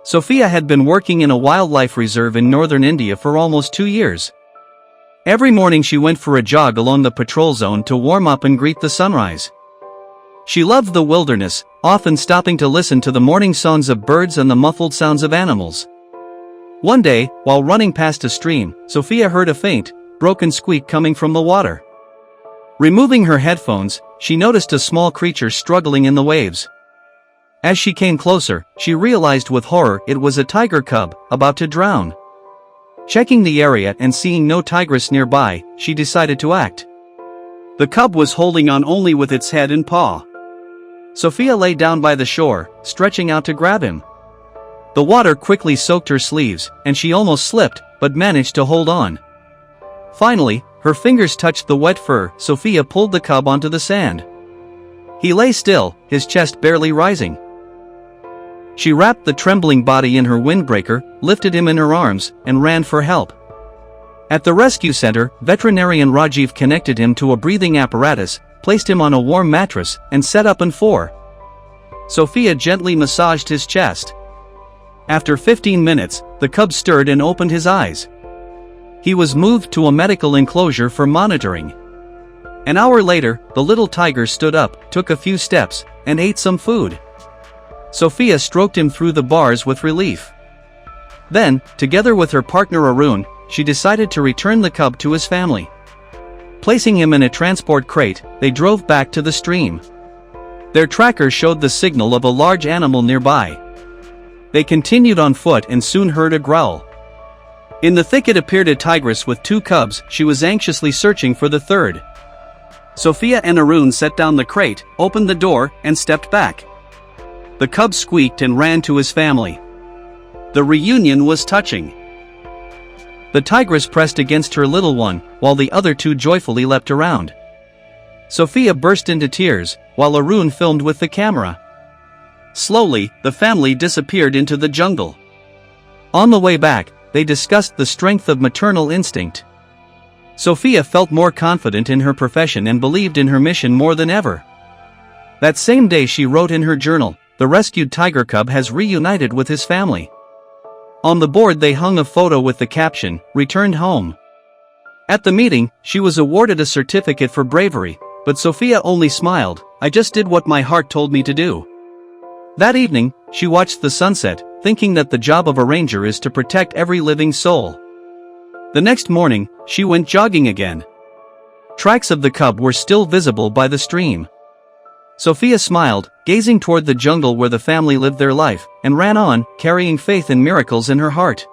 Sophia had been working in a wildlife reserve in northern India for almost 2 years. Every morning she went for a jog along the patrol zone to warm up and greet the sunrise. She loved the wilderness, often stopping to listen to the morning songs of birds and the muffled sounds of animals. One day, while running past a stream, Sophia heard a faint, broken squeak coming from the water. Removing her headphones, she noticed a small creature struggling in the waves. As she came closer, she realized with horror it was a tiger cub, about to drown. Checking the area and seeing no tigress nearby, she decided to act. The cub was holding on only with its head and paw. Sophia lay down by the shore, stretching out to grab him. The water quickly soaked her sleeves, and she almost slipped, but managed to hold on. Finally, her fingers touched the wet fur. Sophia pulled the cub onto the sand. He lay still, his chest barely rising. She wrapped the trembling body in her windbreaker, lifted him in her arms, and ran for help. At the rescue center, veterinarian Rajiv connected him to a breathing apparatus, placed him on a warm mattress, and set up in 4. Sophia gently massaged his chest. After 15 minutes, the cub stirred and opened his eyes. He was moved to a medical enclosure for monitoring. An hour later, the little tiger stood up, took a few steps, and ate some food. Sophia stroked him through the bars with relief. Then, together with her partner Arun, she decided to return the cub to his family. Placing him in a transport crate, they drove back to the stream. Their tracker showed the signal of a large animal nearby. They continued on foot and soon heard a growl. In the thicket appeared a tigress with 2 cubs. She was anxiously searching for the third. Sophia and Arun set down the crate, opened the door, and stepped back. The cub squeaked and ran to his family. The reunion was touching. The tigress pressed against her little one, while the other 2 joyfully leapt around. Sophia burst into tears, while Arun filmed with the camera. Slowly, the family disappeared into the jungle. On the way back, they discussed the strength of maternal instinct. Sophia felt more confident in her profession and believed in her mission more than ever. That same day she wrote in her journal, "The rescued tiger cub has reunited with his family." On the board they hung a photo with the caption, "Returned home." At the meeting, she was awarded a certificate for bravery, but Sophia only smiled. "I just did what my heart told me to do." That evening, she watched the sunset, thinking that the job of a ranger is to protect every living soul. The next morning, she went jogging again. Tracks of the cub were still visible by the stream. Sophia smiled, gazing toward the jungle where the family lived their life, and ran on, carrying faith in miracles in her heart.